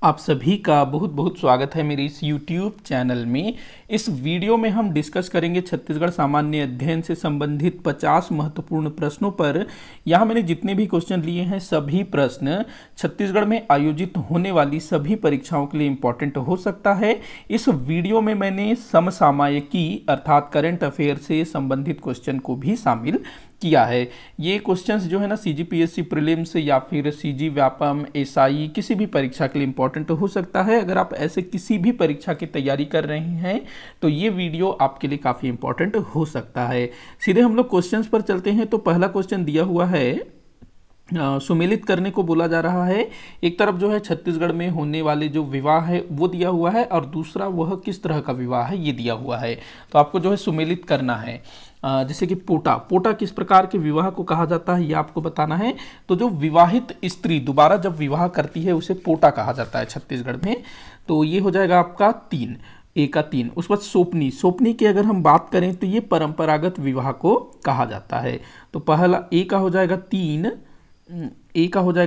आप सभी का बहुत बहुत स्वागत है मेरे इस YouTube चैनल में। इस वीडियो में हम डिस्कस करेंगे छत्तीसगढ़ सामान्य अध्ययन से संबंधित 50 महत्वपूर्ण प्रश्नों पर। यहाँ मैंने जितने भी क्वेश्चन लिए हैं सभी प्रश्न छत्तीसगढ़ में आयोजित होने वाली सभी परीक्षाओं के लिए इम्पोर्टेंट हो सकता है। इस वीडियो में मैंने समसामयिकी अर्थात करंट अफेयर से संबंधित क्वेश्चन को भी शामिल किया है। ये क्वेश्चंस जो है ना CGPSC प्रीलिम्स या फिर CG व्यापम SI किसी भी परीक्षा के लिए इंपॉर्टेंट हो सकता है। अगर आप ऐसे किसी भी परीक्षा की तैयारी कर रहे हैं तो ये वीडियो आपके लिए काफ़ी इंपॉर्टेंट हो सकता है। सीधे हम लोग क्वेश्चंस पर चलते हैं। तो पहला क्वेश्चन दिया हुआ है, सुमेलित करने को बोला जा रहा है। एक तरफ जो है छत्तीसगढ़ में होने वाले जो विवाह है वो दिया हुआ है और दूसरा वह किस तरह का विवाह है ये दिया हुआ है। तो आपको जो है सुमेलित करना है। जैसे कि पोटा किस प्रकार के विवाह को कहा जाता है ये आपको बताना है। तो जो विवाहित स्त्री दोबारा जब विवाह करती है उसे पोटा कहा जाता है छत्तीसगढ़ में। तो ये हो जाएगा आपका 3, ए का 3। उसके बाद सोपनी की अगर हम बात करें तो ये परंपरागत विवाह को कहा जाता है। तो पहला ए का हो जाएगा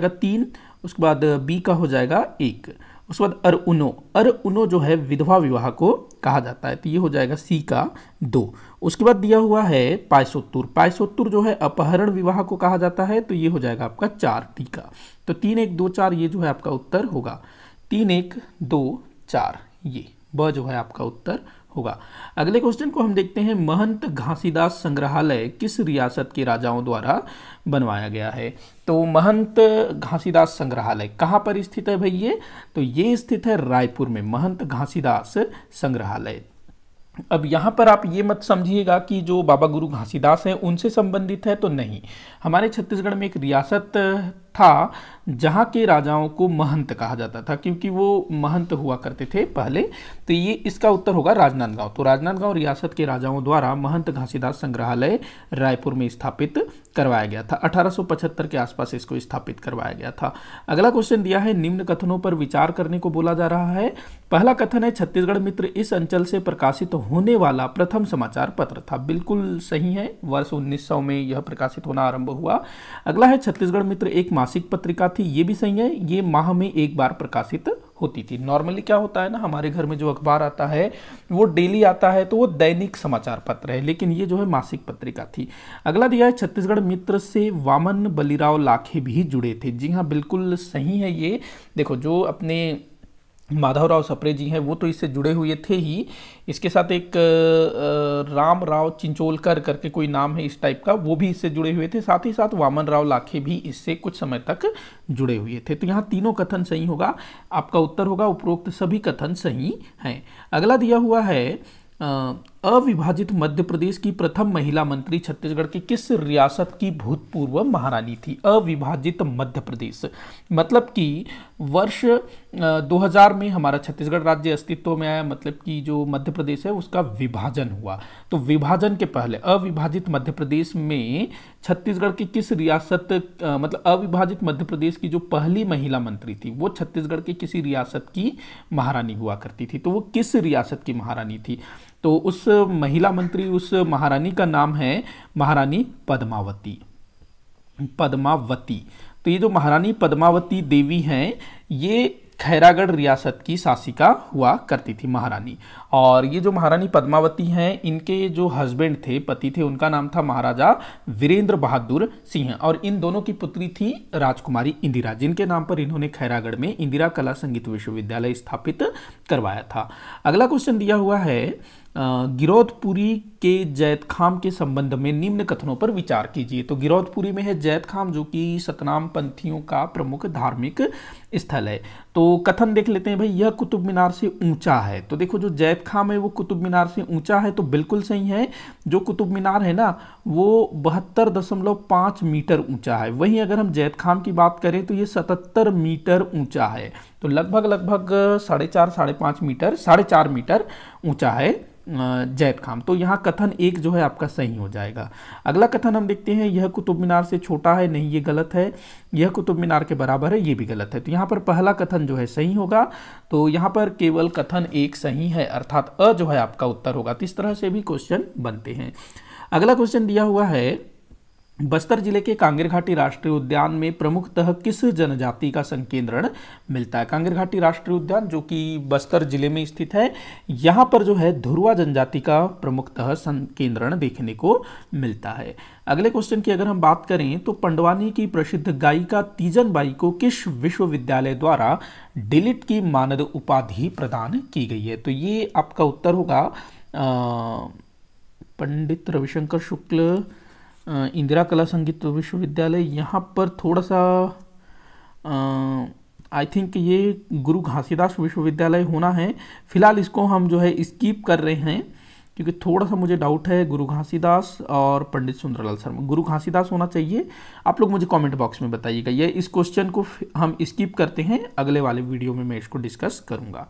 3, उसके बाद बी का हो जाएगा 1, उसके बाद अरउनो जो है विधवा विवाह को कहा जाता है। तो ये हो जाएगा सी का 2। उसके बाद दिया हुआ है पायसोत्तुर जो है अपहरण विवाह को कहा जाता है। तो ये हो जाएगा आपका 4, टी का। तो 3 1 2 4 ये जो है आपका उत्तर होगा। 3 1 2 4 ये ब जो है आपका उत्तर होगा। अगले क्वेश्चन को हम देखते हैं, महंत घासीदास संग्रहालय किस रियासत के राजाओं द्वारा बनवाया गया है। तो महंत घासीदास संग्रहालय कहाँ पर स्थित है भाई ये? तो ये स्थित है रायपुर में, महंत घासीदास संग्रहालय। अब यहाँ पर आप ये मत समझिएगा कि जो बाबा गुरु घासीदास हैं उनसे संबंधित है, तो नहीं। हमारे छत्तीसगढ़ में एक रियासत था जहाँ के राजाओं को महंत कहा जाता था क्योंकि वो महंत हुआ करते थे पहले। तो ये इसका उत्तर होगा राजनांदगांव। तो राजनांदगांव रियासत के राजाओं द्वारा महंत घासीदास संग्रहालय रायपुर में स्थापित करवाया गया था। 1875 के आसपास इसको स्थापित करवाया गया था। अगला क्वेश्चन दिया है, निम्न कथनों पर विचार करने को बोला जा रहा है। पहला कथन है, छत्तीसगढ़ मित्र इस अंचल से प्रकाशित होने वाला प्रथम समाचार पत्र था। बिल्कुल सही है, वर्ष 1900 में यह प्रकाशित होना आरंभ हुआ। अगला है, छत्तीसगढ़ मित्र एक मासिक पत्रिका थी। ये भी सही है, ये माह में एक बार प्रकाशित होती थी। नॉर्मली क्या होता है ना, हमारे घर में जो अखबार आता है वो डेली आता है तो वो दैनिक समाचार पत्र है, लेकिन ये जो है मासिक पत्रिका थी। अगला दिया है, छत्तीसगढ़ मित्र से वामन बलिराव लाखे भी जुड़े थे। जी हाँ, बिल्कुल सही है ये। देखो, जो अपने माधवराव सप्रे जी हैं वो तो इससे जुड़े हुए थे ही। इसके साथ एक राम राव चिंचोलकर करके कोई नाम है इस टाइप का, वो भी इससे जुड़े हुए थे। साथ ही साथ वामन राव लाखे भी इससे कुछ समय तक जुड़े हुए थे। तो यहाँ तीनों कथन सही होगा। आपका उत्तर होगा उपरोक्त सभी कथन सही हैं। अगला दिया हुआ है, अविभाजित मध्य प्रदेश की प्रथम महिला मंत्री छत्तीसगढ़ की किस रियासत की भूतपूर्व महारानी थी। अविभाजित मध्य प्रदेश मतलब कि वर्ष 2000 में हमारा छत्तीसगढ़ राज्य अस्तित्व में आया, मतलब कि जो मध्य प्रदेश है उसका विभाजन हुआ। तो विभाजन के पहले अविभाजित मध्य प्रदेश में छत्तीसगढ़ की किस रियासत मतलब अविभाजित मध्य प्रदेश की जो पहली महिला मंत्री थी वो छत्तीसगढ़ की किसी रियासत की महारानी हुआ करती थी। तो वो किस रियासत की महारानी थी? तो उस महिला मंत्री, उस महारानी का नाम है महारानी पद्मावती। तो ये जो महारानी पद्मावती देवी हैं ये खैरागढ़ रियासत की शासिका हुआ करती थी महारानी। और ये जो महारानी पद्मावती हैं इनके जो हस्बैंड थे, पति थे, उनका नाम था महाराजा वीरेंद्र बहादुर सिंह और इन दोनों की पुत्री थी राजकुमारी इंदिरा, जिनके नाम पर इन्होंने खैरागढ़ में इंदिरा कला संगीत विश्वविद्यालय स्थापित करवाया था। अगला क्वेश्चन दिया हुआ है, गिरौदपुरी के जैतखाम के संबंध में निम्न कथनों पर विचार कीजिए। तो गिरौदपुरी में है जैतखाम जो कि सतनाम पंथियों का प्रमुख धार्मिक स्थल है। तो कथन देख लेते हैं भाई, यह कुतुब मीनार से ऊंचा है। तो देखो, जो जैतखाम है वो कुतुब मीनार से ऊंचा है, तो बिल्कुल सही है। जो कुतुब मीनार है ना वो 72.5 मीटर ऊंचा है। वहीं अगर हम जैतखाम की बात करें तो ये 77 मीटर ऊंचा है। तो लगभग 4.5 मीटर, 4.5 मीटर ऊंचा है जैतखाम। तो यहाँ कथन 1 जो है आपका सही हो जाएगा। अगला कथन हम देखते हैं, यह कुतुब मीनार से छोटा है। नहीं, ये गलत है। यह कुतुब मीनार के बराबर है, ये भी गलत है। तो यहाँ पर पहला कथन जो है सही होगा। तो यहाँ पर केवल कथन 1 सही है, अर्थात अ जो है आपका उत्तर होगा। तो इस तरह से भी क्वेश्चन बनते हैं। अगला क्वेश्चन दिया हुआ है, बस्तर जिले के कांगेर घाटी राष्ट्रीय उद्यान में प्रमुखतः किस जनजाति का संकेंद्रण मिलता है? कांगेर घाटी राष्ट्रीय उद्यान जो कि बस्तर जिले में स्थित है, यहाँ पर जो है धुरवा जनजाति का प्रमुखतः संकेंद्रण देखने को मिलता है। अगले क्वेश्चन की अगर हम बात करें तो पंडवानी की प्रसिद्ध गायिका तीजन बाई को किस विश्वविद्यालय द्वारा डिलिट की मानद उपाधि प्रदान की गई है? तो ये आपका उत्तर होगा पंडित रविशंकर शुक्ल इंदिरा कला संगीत विश्वविद्यालय। यहाँ पर थोड़ा सा आई थिंक ये गुरु घासीदास विश्वविद्यालय होना है। फिलहाल इसको हम जो है स्किप कर रहे हैं क्योंकि थोड़ा सा मुझे डाउट है गुरु घासीदास और पंडित सुंदरलाल शर्मा। गुरु घासीदास होना चाहिए, आप लोग मुझे कमेंट बॉक्स में बताइएगा। ये इस क्वेश्चन को हम स्किप करते हैं, अगले वाले वीडियो में मैं इसको डिस्कस करूंगा।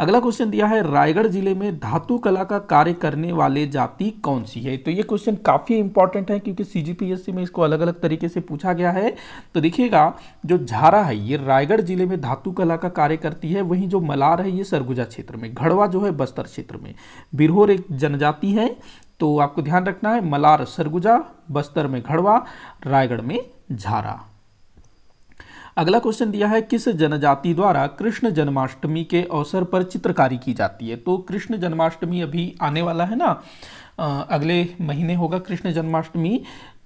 अगला क्वेश्चन दिया है रायगढ़ जिले में धातु कला का कार्य करने वाले जाति कौन सी है? तो ये क्वेश्चन काफी इंपॉर्टेंट है क्योंकि सीजीपीएससी में इसको अलग अलग तरीके से पूछा गया है। तो देखिएगा जो झारा है ये रायगढ़ जिले में धातु कला का कार्य करती है, वहीं जो मलार है ये सरगुजा क्षेत्र में, घड़वा जो है बस्तर क्षेत्र में, बिरहोर एक जनजाति है। तो आपको ध्यान रखना है मलार सरगुजा, बस्तर में घड़वा, रायगढ़ में झारा। अगला क्वेश्चन दिया है किस जनजाति द्वारा कृष्ण जन्माष्टमी के अवसर पर चित्रकारी की जाती है? तो कृष्ण जन्माष्टमी अभी आने वाला है ना, अगले महीने होगा कृष्ण जन्माष्टमी।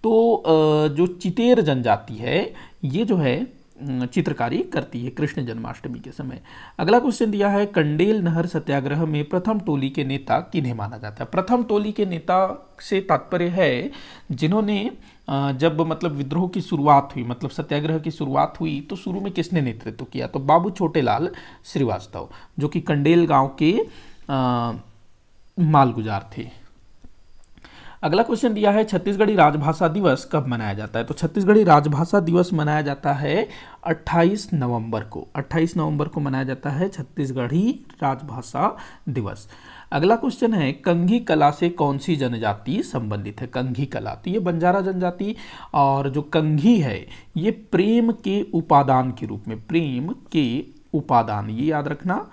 तो जो चितेर जनजाति है ये जो है चित्रकारी करती है कृष्ण जन्माष्टमी के समय। अगला क्वेश्चन दिया है कंडेल नहर सत्याग्रह में प्रथम टोली के नेता किन्हें माना जाता है? प्रथम टोली के नेता से तात्पर्य है जिन्होंने जब मतलब विद्रोह की शुरुआत हुई, मतलब सत्याग्रह की शुरुआत हुई, तो शुरू में किसने नेतृत्व किया? तो बाबू छोटेलाल श्रीवास्तव जो कि कंडेल गांव के मालगुजार थे। अगला क्वेश्चन दिया है छत्तीसगढ़ी राजभाषा दिवस कब मनाया जाता है? तो छत्तीसगढ़ी राजभाषा दिवस मनाया जाता है 28 नवंबर को। 28 नवंबर को मनाया जाता है छत्तीसगढ़ी राजभाषा दिवस। अगला क्वेश्चन है कंघी कला से कौन सी जनजाति संबंधित है? कंघी कला, तो ये बंजारा जनजाति। और जो कंघी है ये प्रेम के उपादान के रूप में, प्रेम के उपादान, ये याद रखना,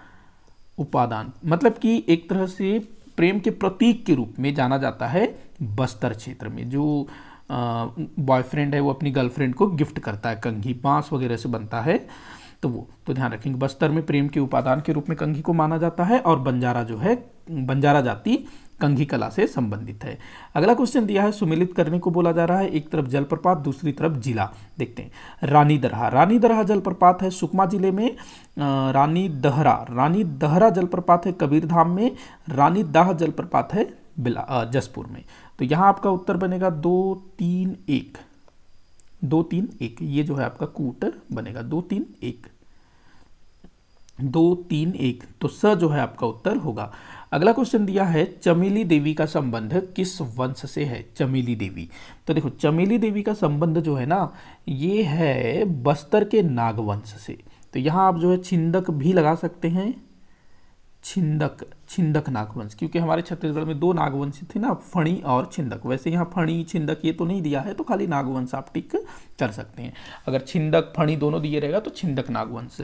उपादान मतलब कि एक तरह से प्रेम के प्रतीक के रूप में जाना जाता है बस्तर क्षेत्र में। जो बॉयफ्रेंड है वो अपनी गर्लफ्रेंड को गिफ्ट करता है, कंघी बांस वगैरह से बनता है, तो वो तो ध्यान रखेंगे बस्तर में प्रेम के उपादान के रूप में कंघी को माना जाता है। और बंजारा जो है, बंजारा जाति कंघी कला से संबंधित है। अगला क्वेश्चन दिया है सुमेलित करने को बोला जा रहा है, एक तरफ जलप्रपात दूसरी तरफ जिला। देखते हैं रानी दरहा, रानी दरहा जलप्रपात है सुकमा जिले में, रानी दहरा जलप्रपात है कबीरधाम में, रानी दाह जलप्रपात है जसपुर में। तो यहाँ आपका उत्तर बनेगा 2, 3, 1, 2, 3, 1, ये जो है आपका कूट बनेगा 2, 3, 1, 2, 3, 1। तो स जो है आपका उत्तर होगा। अगला क्वेश्चन दिया है चमेली देवी का संबंध किस वंश से है? चमेली देवी, तो देखो चमेली देवी का संबंध जो है ना ये है बस्तर के नागवंश से। तो यहाँ आप जो है छिंदक भी लगा सकते हैं, छिंदक नागवंश, क्योंकि हमारे छत्तीसगढ़ में 2 नागवंश थे ना, फणी और छिंदक। वैसे यहाँ फणी छिंदक ये तो नहीं दिया है, तो खाली नागवंश आप टिक कर सकते हैं। अगर छिंदक फणी दोनों दिए रहेगा तो छिंदक नागवंश।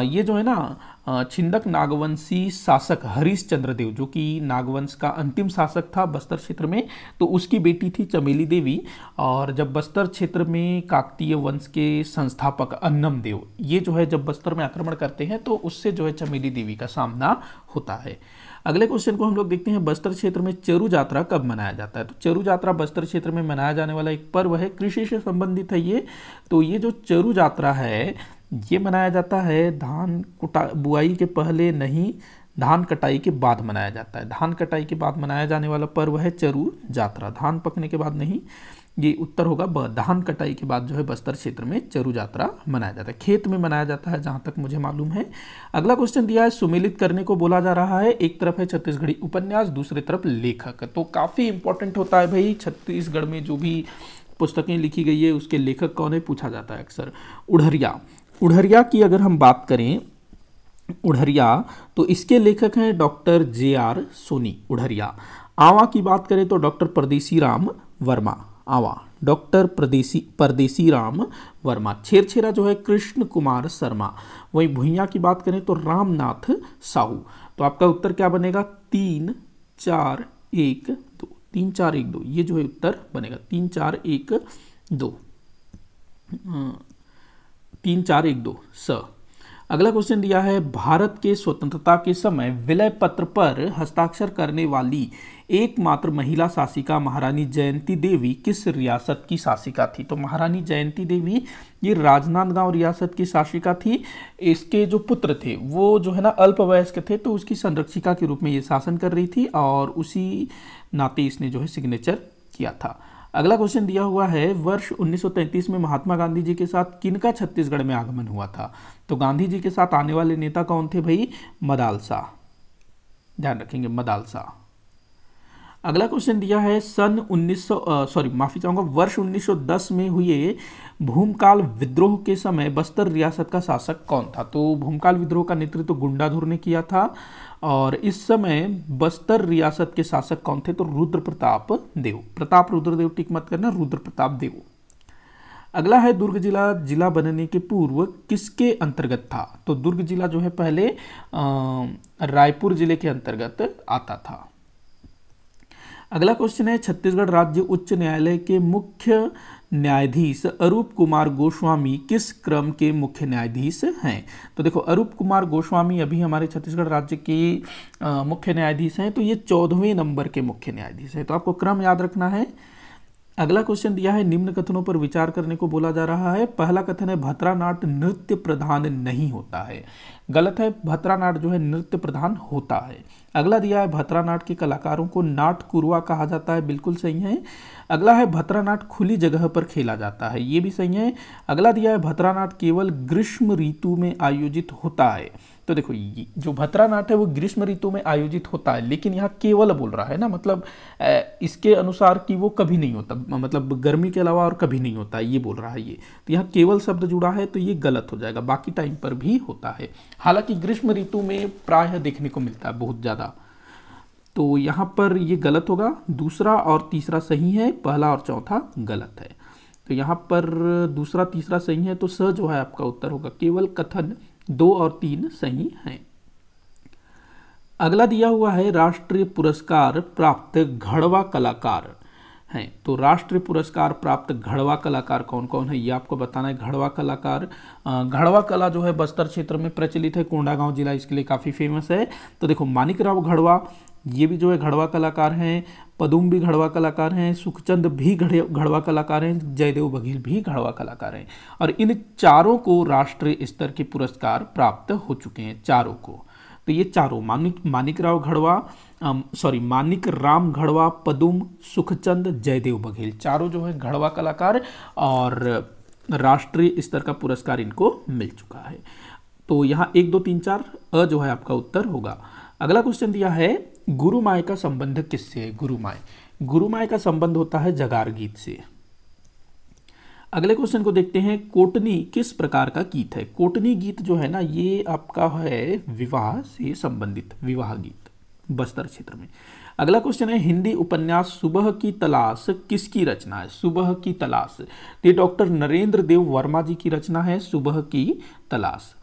ये जो है ना छिंदक नागवंशी शासक हरिश्चंद्र देव जो कि नागवंश का अंतिम शासक था बस्तर क्षेत्र में, तो उसकी बेटी थी चमेली देवी। और जब बस्तर क्षेत्र में काकतीय वंश के संस्थापक अन्नम देव ये जो है जब बस्तर में आक्रमण करते हैं तो उससे जो है चमेली देवी का सामना होता है। अगले क्वेश्चन को हम लोग देखते हैं बस्तर क्षेत्र में चरु यात्रा कब मनाया जाता है? तो चरु यात्रा बस्तर क्षेत्र में मनाया जाने वाला एक पर्व है, कृषि से संबंधित है ये। तो ये जो चरु यात्रा है ये मनाया जाता है धान बुआई के पहले नहीं, धान कटाई के बाद मनाया जाता है। धान कटाई के बाद मनाया जाने वाला पर्व है चरु यात्रा, धान पकने के बाद नहीं, ये उत्तर होगा ब। धान कटाई के बाद जो है बस्तर क्षेत्र में चरु यात्रा मनाया जाता है, खेत में मनाया जाता है जहां तक मुझे मालूम है। अगला क्वेश्चन दिया है सुमेलित करने को बोला जा रहा है, एक तरफ है छत्तीसगढ़ी उपन्यास दूसरी तरफ लेखक। तो काफी इंपॉर्टेंट होता है भाई, छत्तीसगढ़ में जो भी पुस्तकें लिखी गई है उसके लेखक कौन है पूछा जाता है अक्सर। उढ़रिया की अगर हम बात करें, उढ़रिया तो इसके लेखक हैं डॉक्टर JR सोनी उढ़रिया। आवा की बात करें तो डॉक्टर परदेसी राम वर्मा, आवा डॉक्टर परदेसी राम वर्मा। छेरछेरा जो है कृष्ण कुमार शर्मा। वहीं भुइयां की बात करें तो रामनाथ साहू। तो आपका उत्तर क्या बनेगा? 3, 4, 1, 2, 3, 4, 1, 2, ये जो है उत्तर बनेगा 3, 4, 1, 2, 3 4 1 2 स। अगला क्वेश्चन दिया है भारत के स्वतंत्रता के समय विलय पत्र पर हस्ताक्षर करने वाली एकमात्र महिला शासिका महारानी जयंती देवी किस रियासत की शासिका थी? तो महारानी जयंती देवी ये राजनांदगांव रियासत की शासिका थी। इसके जो पुत्र थे वो जो है ना अल्पवयस्क थे, तो उसकी संरक्षिका के रूप में ये शासन कर रही थी और उसी नाते इसने जो है सिग्नेचर किया था। अगला क्वेश्चन दिया हुआ है वर्ष 1933 में महात्मा गांधी जी के साथ किनका छत्तीसगढ़ में आगमन हुआ था? तो गांधी जी के साथ आने वाले नेता कौन थे भाई? मदाल शाह, ध्यान रखेंगे मदाल शाह। अगला क्वेश्चन दिया है सन 1900 वर्ष 1910 में हुए भूमकाल विद्रोह के समय बस्तर रियासत का शासक कौन था? तो भूमकाल विद्रोह का नेतृत्व गुंडाधुर ने किया था और इस समय बस्तर रियासत के शासक कौन थे? तो रुद्र प्रताप देव। प्रताप रुद्रदेव टिक मत करना, रुद्र प्रताप देव। अगला है दुर्ग जिला बनने के पूर्व किसके अंतर्गत था? तो दुर्ग जिला जो है पहले रायपुर जिले के अंतर्गत आता था। अगला क्वेश्चन है छत्तीसगढ़ राज्य उच्च न्यायालय के मुख्य न्यायाधीश अरूप कुमार गोस्वामी किस क्रम के मुख्य न्यायाधीश हैं? तो देखो अरूप कुमार गोस्वामी अभी हमारे छत्तीसगढ़ राज्य के मुख्य न्यायाधीश हैं, तो ये 14वें नंबर के मुख्य न्यायाधीश है, तो आपको क्रम याद रखना है। अगला क्वेश्चन दिया है निम्न कथनों पर विचार करने को बोला जा रहा है। पहला कथन है भतरानाट्य नृत्य प्रधान नहीं होता है, गलत है, भतरानाट्य जो है नृत्य प्रधान होता है। अगला दिया है भतरानाट्य के कलाकारों को नाटकुरवा कहा जाता है, बिल्कुल सही है। अगला है भतरानाट्य खुली जगह पर खेला जाता है, ये भी सही है। अगला दिया है भतरानाट्य केवल ग्रीष्म ऋतु में आयोजित होता है। तो देखो ये जो भतरानाट्य है वो ग्रीष्म ऋतु में आयोजित होता है, लेकिन यहाँ केवल बोल रहा है ना, मतलब इसके अनुसार कि वो कभी नहीं होता, मतलब गर्मी के अलावा और कभी नहीं होता ये बोल रहा है ये, तो यहाँ केवल शब्द जुड़ा है तो ये गलत हो जाएगा, बाकी टाइम पर भी होता है। हालांकि ग्रीष्म ऋतु में प्रायः देखने को मिलता है बहुत ज़्यादा, तो यहाँ पर ये गलत होगा। दूसरा और तीसरा सही है, पहला और चौथा गलत है, तो यहाँ पर दूसरा तीसरा सही है, तो स जो है आपका उत्तर होगा। केवल कथन 2 और 3 सही हैं। अगला दिया हुआ है राष्ट्रीय पुरस्कार प्राप्त घड़वा कलाकार हैं, तो राष्ट्रीय पुरस्कार प्राप्त घड़वा कलाकार कौन कौन है ये आपको बताना है। घड़वा कलाकार, घड़वा कला जो है बस्तर क्षेत्र में प्रचलित है, कोंडागांव जिला इसके लिए काफ़ी फेमस है। तो देखो मानिकराव घड़वा ये भी जो है घड़वा कलाकार हैं, पदुम भी घड़वा कलाकार हैं, सुखचंद भी घड़वा कलाकार हैं, जयदेव बघेल भी घड़वा कलाकार हैं, और इन चारों को राष्ट्रीय स्तर के पुरस्कार प्राप्त हो चुके हैं, चारों को। तो ये चारों मानिक राम घड़वा, पदुम, सुखचंद, जयदेव बघेल, चारों जो है घड़वा कलाकार और राष्ट्रीय स्तर का पुरस्कार इनको मिल चुका है। तो यहाँ 1 2 3 4 अ जो है आपका उत्तर होगा। अगला क्वेश्चन दिया है गुरुमाय का संबंध किससे है? गुरुमाय का संबंध होता है जगार गीत से। अगले क्वेश्चन को देखते हैं कोटनी किस प्रकार का गीत है? कोटनी गीत जो है ना ये आपका है विवाह से संबंधित विवाह गीत बस्तर क्षेत्र में। अगला क्वेश्चन है हिंदी उपन्यास सुबह की तलाश किसकी रचना है? सुबह की तलाश ये डॉक्टर नरेंद्र देव वर्मा जी की रचना है, सुबह की तलाश।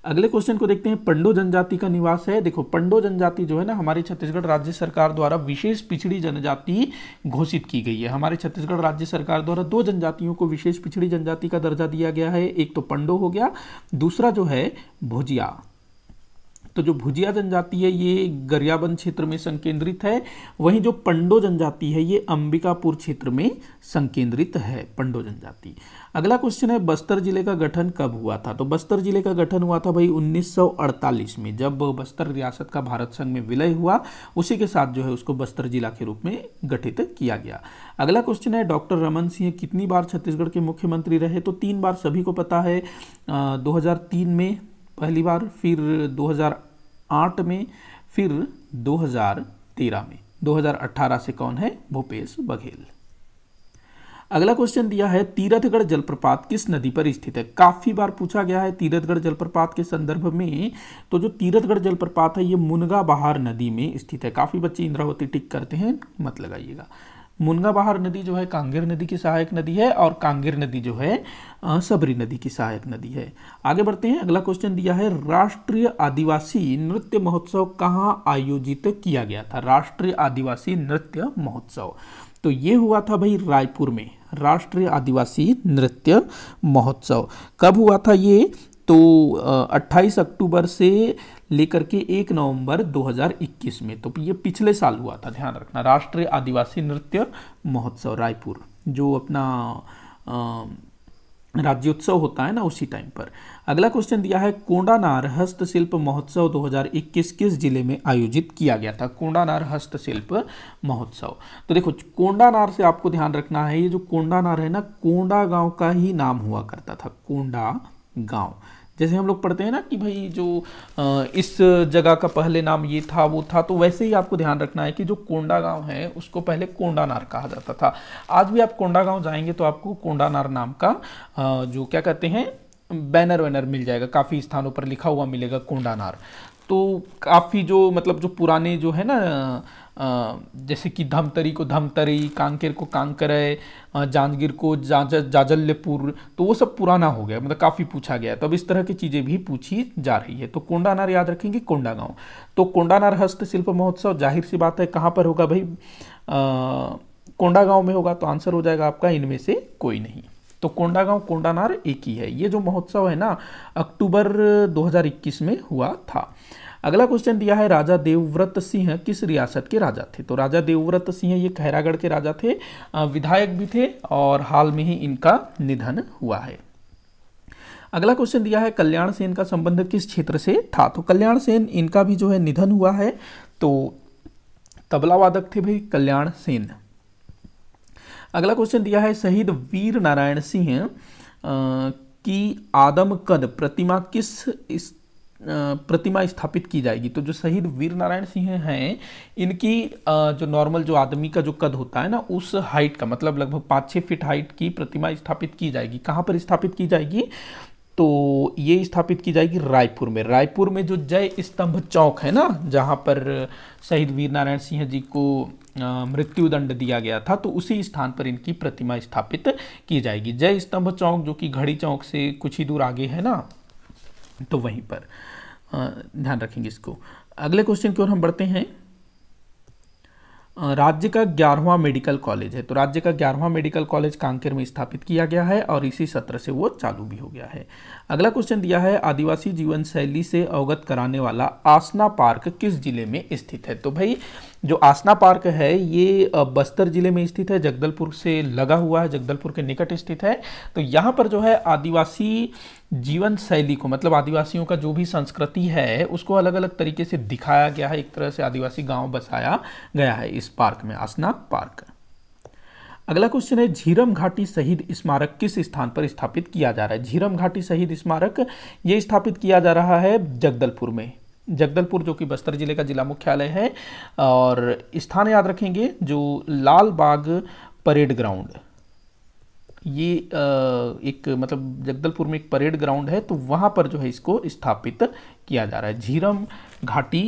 अगले क्वेश्चन को देखते हैं पंडो जनजाति का निवास है। देखो पंडो जनजाति जो है ना हमारी छत्तीसगढ़ राज्य सरकार द्वारा विशेष पिछड़ी जनजाति घोषित की गई है। हमारे छत्तीसगढ़ राज्य सरकार द्वारा 2 जनजातियों को विशेष पिछड़ी जनजाति का दर्जा दिया गया है, एक तो पंडो हो गया, दूसरा जो है भुजिया। तो जो भुजिया जनजाति है ये गरियाबंद क्षेत्र में संकेंद्रित है, वहीं जो पंडो जनजाति है ये अंबिकापुर क्षेत्र में संकेंद्रित है पंडो जनजाति। अगला क्वेश्चन है बस्तर जिले का गठन कब हुआ था? तो बस्तर जिले का गठन हुआ था भाई 1948 में, जब बस्तर रियासत का भारत संघ में विलय हुआ, उसी के साथ जो है उसको बस्तर जिला के रूप में गठित किया गया। अगला क्वेश्चन है डॉक्टर रमन सिंह कितनी बार छत्तीसगढ़ के मुख्यमंत्री रहे? तो 3 बार, सभी को पता है। 2003 में पहली बार, फिर 2008 में, फिर 2013 में। 2018 से कौन है? भूपेश बघेल। अगला क्वेश्चन दिया है तीरथगढ़ जलप्रपात किस नदी पर स्थित है? काफी बार पूछा गया है तीरथगढ़ जलप्रपात के संदर्भ में। तो जो तीरथगढ़ जलप्रपात है ये मुनगा बहार नदी में स्थित है। काफी बच्चे इंद्रावती टिक करते हैं, मत लगाइएगा। मुनगा बहार नदी जो है कांगेर नदी की सहायक नदी है, और कांगेर नदी जो है सबरी नदी की सहायक नदी है। आगे बढ़ते हैं। अगला क्वेश्चन दिया है राष्ट्रीय आदिवासी नृत्य महोत्सव कहाँ आयोजित किया गया था? राष्ट्रीय आदिवासी नृत्य महोत्सव तो ये हुआ था भाई रायपुर में। राष्ट्रीय आदिवासी नृत्य महोत्सव। कब हुआ था ये? तो 28 अक्टूबर से लेकर के 1 नवंबर 2021 में। तो ये पिछले साल हुआ था, ध्यान रखना। राष्ट्रीय आदिवासी नृत्य महोत्सव रायपुर, जो अपना राज्योत्सव होता है ना, उसी टाइम पर। अगला क्वेश्चन दिया है, कोंडानार हस्तशिल्प महोत्सव 2021 किस जिले में आयोजित किया गया था? कोंडानार हस्तशिल्प महोत्सव। तो देखो, कोंडानार से आपको ध्यान रखना है, ये जो कोंडानार है ना, कोंडा गांव का ही नाम हुआ करता था, कोंडा गांव। जैसे हम लोग पढ़ते हैं ना कि भाई जो इस जगह का पहले नाम ये था वो था, तो वैसे ही आपको ध्यान रखना है कि जो कोंडा गांव है उसको पहले कोंडानार कहा जाता था। आज भी आप कोंडा गांव जाएंगे तो आपको कोंडानार नाम का जो क्या कहते हैं बैनर वैनर मिल जाएगा, काफ़ी स्थानों पर लिखा हुआ मिलेगा कोंडानार। तो काफ़ी जो मतलब जो पुराने जो है ना जैसे कि धमतरी को धमतरी, कांकेर को कांकरय, जांजगीर को जाजल्यपुर, तो वो सब पुराना हो गया, मतलब काफ़ी पूछा गया। तो अब इस तरह की चीज़ें भी पूछी जा रही है। तो कोंडानार याद रखेंगे, कोंडा गांव। तो कोंडानार हस्तशिल्प महोत्सव जाहिर सी बात है कहाँ पर होगा भाई? कोंडा गांव में होगा। तो आंसर हो जाएगा आपका इनमें से कोई नहीं। तो कोंडा गांव कोंडानार एक ही है। ये जो महोत्सव है ना, अक्टूबर 2021 में हुआ था। अगला क्वेश्चन दिया है, राजा देवव्रत सिंह किस रियासत के राजा थे? तो राजा देवव्रत सिंह ये खैरागढ़ के राजा थे, विधायक भी थे, और हाल में ही इनका निधन हुआ है। अगला क्वेश्चन दिया है, कल्याण सेन का संबंध किस क्षेत्र से था? तो कल्याण सेन इनका भी जो है निधन हुआ है, तो तबला वादक थे भाई कल्याण सेन। अगला क्वेश्चन दिया है, शहीद वीर नारायण सिंह की आदमकद प्रतिमा प्रतिमा स्थापित की जाएगी? तो जो शहीद वीर नारायण सिंह हैं, इनकी जो नॉर्मल जो आदमी का जो कद होता है ना, उस हाइट का, मतलब लगभग 5-6 फीट हाइट की प्रतिमा स्थापित की जाएगी। कहाँ पर स्थापित की जाएगी? तो ये स्थापित की जाएगी रायपुर में। रायपुर में जो जय स्तंभ चौक है ना, जहाँ पर शहीद वीर नारायण सिंह जी को मृत्युदंड दिया गया था, तो उसी स्थान पर इनकी प्रतिमा स्थापित की जाएगी। जय स्तंभ चौक जो कि घड़ी चौक से कुछ ही दूर आगे है ना, तो वहीं पर ध्यान रखेंगे इसको। अगले क्वेश्चन की ओर हम बढ़ते हैं। राज्य का 11वां मेडिकल कॉलेज है। तो राज्य का 11वां मेडिकल कॉलेज कांकेर में स्थापित किया गया है, और इसी सत्र से वो चालू भी हो गया है। अगला क्वेश्चन दिया है, आदिवासी जीवन शैली से अवगत कराने वाला आसना पार्क किस जिले में स्थित है? तो भाई जो आसना पार्क है ये बस्तर जिले में स्थित है, जगदलपुर से लगा हुआ है, जगदलपुर के निकट स्थित है। तो यहाँ पर जो है आदिवासी जीवन शैली को, मतलब आदिवासियों का जो भी संस्कृति है उसको अलग अलग तरीके से दिखाया गया है। एक तरह से आदिवासी गांव बसाया गया है इस पार्क में, आसना पार्क। अगला क्वेश्चन है, झीरम घाटी शहीद स्मारक किस स्थान पर स्थापित किया जा रहा है? झीरम घाटी शहीद स्मारक ये स्थापित किया जा रहा है जगदलपुर में। जगदलपुर जो कि बस्तर जिले का जिला मुख्यालय है, और स्थान याद रखेंगे जो लाल बाग परेड ग्राउंड, ये एक मतलब जगदलपुर में एक परेड ग्राउंड है, तो वहाँ पर जो है इसको स्थापित किया जा रहा है, झीरम घाटी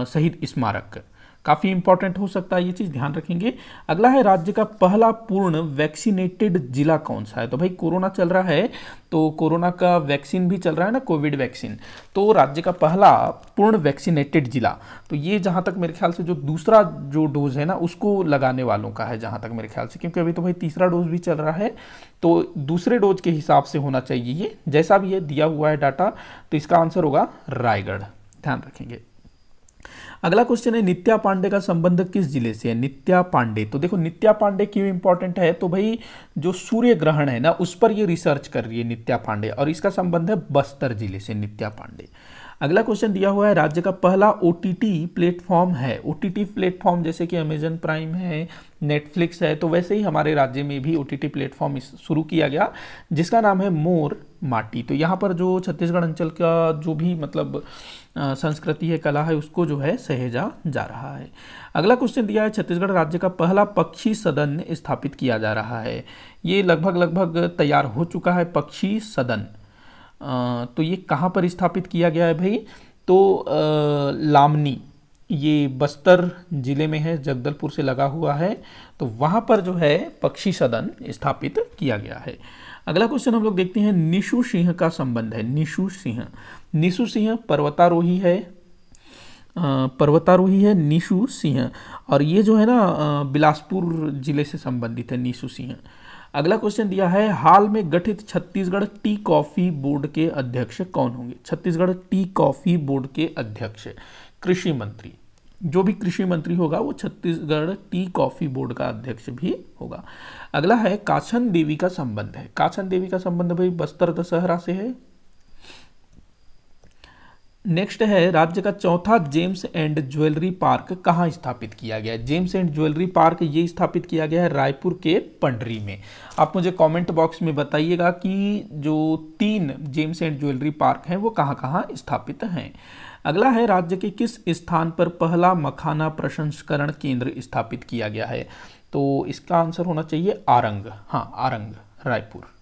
शहीद स्मारक। काफ़ी इंपॉर्टेंट हो सकता है ये चीज़, ध्यान रखेंगे। अगला है, राज्य का पहला पूर्ण वैक्सीनेटेड जिला कौन सा है? तो भाई कोरोना चल रहा है, तो कोरोना का वैक्सीन भी चल रहा है ना, कोविड वैक्सीन। तो राज्य का पहला पूर्ण वैक्सीनेटेड जिला, तो ये जहाँ तक मेरे ख्याल से जो दूसरा जो डोज है ना उसको लगाने वालों का है, जहाँ तक मेरे ख्याल से, क्योंकि अभी तो भाई तीसरा डोज भी चल रहा है, तो दूसरे डोज के हिसाब से होना चाहिए ये, जैसा भी ये दिया हुआ है डाटा। तो इसका आंसर होगा रायगढ़, ध्यान रखेंगे। अगला क्वेश्चन है, नित्या पांडे का संबंध किस जिले से है? नित्या पांडे, तो देखो नित्या पांडे क्यों इंपॉर्टेंट है? तो भाई जो सूर्य ग्रहण है ना उस पर ये रिसर्च कर रही है नित्या पांडे, और इसका संबंध है बस्तर जिले से, नित्या पांडे। अगला क्वेश्चन दिया हुआ है, राज्य का पहला OTT प्लेटफॉर्म है। OTT प्लेटफॉर्म जैसे कि अमेजन प्राइम है, नेटफ्लिक्स है, तो वैसे ही हमारे राज्य में भी OTT प्लेटफॉर्म शुरू किया गया, जिसका नाम है मोर माटी। तो यहाँ पर जो छत्तीसगढ़ अंचल का जो भी मतलब संस्कृति है, कला है, उसको जो है सहेजा जा रहा है। अगला क्वेश्चन दिया है, छत्तीसगढ़ राज्य का पहला पक्षी सदन स्थापित किया जा रहा है। ये लगभग तैयार हो चुका है पक्षी सदन। तो ये कहाँ पर स्थापित किया गया है भाई? तो लामनी, ये बस्तर जिले में है, जगदलपुर से लगा हुआ है, तो वहाँ पर जो है पक्षी सदन स्थापित किया गया है। अगला क्वेश्चन हम लोग देखते हैं, निशु सिंह का संबंध है। निशु सिंह पर्वतारोही है निशु सिंह, और ये जो है ना बिलासपुर जिले से संबंधित है निशु सिंह। अगला क्वेश्चन दिया है, हाल में गठित छत्तीसगढ़ टी कॉफी बोर्ड के अध्यक्ष कौन होंगे? छत्तीसगढ़ टी कॉफी बोर्ड के अध्यक्ष कृषि मंत्री, जो भी कृषि मंत्री होगा वो छत्तीसगढ़ टी कॉफी बोर्ड का अध्यक्ष भी होगा। अगला है, काछन देवी का संबंध है। काछन देवी का संबंध भाई बस्तर दशहरा से है। नेक्स्ट है, राज्य का चौथा जेम्स एंड ज्वेलरी पार्क कहाँ स्थापित किया गया है? जेम्स एंड ज्वेलरी पार्क ये स्थापित किया गया है रायपुर के पंडरी में। आप मुझे कमेंट बॉक्स में बताइएगा कि जो 3 जेम्स एंड ज्वेलरी पार्क हैं वो कहाँ कहाँ स्थापित हैं। अगला है, राज्य के किस स्थान पर पहला मखाना प्रसंस्करण केंद्र स्थापित किया गया है? तो इसका आंसर होना चाहिए आरंग। हाँ, आरंग, रायपुर।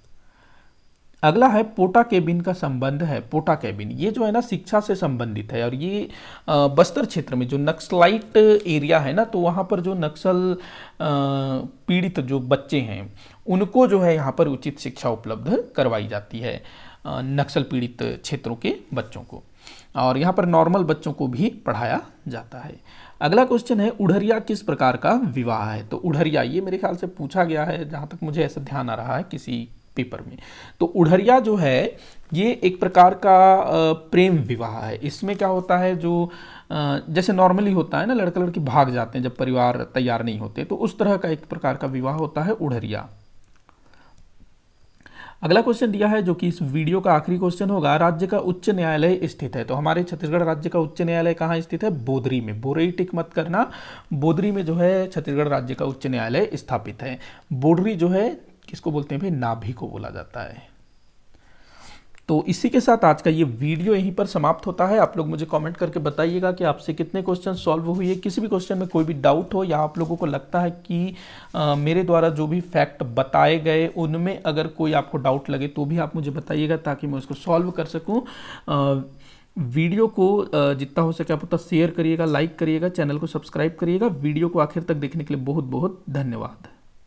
अगला है, पोटा केबिन का संबंध है। पोटा केबिन ये जो है ना शिक्षा से संबंधित है, और ये बस्तर क्षेत्र में जो नक्सलाइट एरिया है ना, तो वहाँ पर जो नक्सल पीड़ित जो बच्चे हैं उनको जो है यहाँ पर उचित शिक्षा उपलब्ध करवाई जाती है, नक्सल पीड़ित क्षेत्रों के बच्चों को, और यहाँ पर नॉर्मल बच्चों को भी पढ़ाया जाता है। अगला क्वेश्चन है, उड़हरिया किस प्रकार का विवाह है? तो उड़हरिया ये मेरे ख्याल से पूछा गया है, जहाँ तक मुझे ऐसा ध्यान आ रहा है किसी पेपर में। तो उड़हरिया जो है ये एक प्रकार का प्रेम विवाह है। इसमें क्या होता है, जो जैसे नॉर्मली होता है ना, लड़का लड़की भाग जाते हैं जब परिवार तैयार नहीं होते, तो उस तरह का एक प्रकार का विवाह होता है उड़हरिया। अगला क्वेश्चन दिया है, जो कि इस वीडियो का आखिरी क्वेश्चन होगा, राज्य का उच्च न्यायालय स्थित है। तो हमारे छत्तीसगढ़ राज्य का उच्च न्यायालय कहाँ स्थित है? बोदरी में। बोरई टिक मत करना, बोदरी में जो है छत्तीसगढ़ राज्य का उच्च न्यायालय स्थापित है। बोडरी जो है किसको बोलते हैं भाई? नाभि को बोला जाता है। तो इसी के साथ आज का ये वीडियो यहीं पर समाप्त होता है। आप लोग मुझे कमेंट करके बताइएगा कि आपसे कितने क्वेश्चन सॉल्व हुए। किसी भी क्वेश्चन में कोई भी डाउट हो, या आप लोगों को लगता है कि मेरे द्वारा जो भी फैक्ट बताए गए उनमें अगर कोई आपको डाउट लगे तो भी आप मुझे बताइएगा, ताकि मैं उसको सॉल्व कर सकूँ। वीडियो को जितना हो सके आप उतना शेयर करिएगा, लाइक करिएगा, चैनल को सब्सक्राइब करिएगा। वीडियो को आखिर तक देखने के लिए बहुत बहुत धन्यवाद।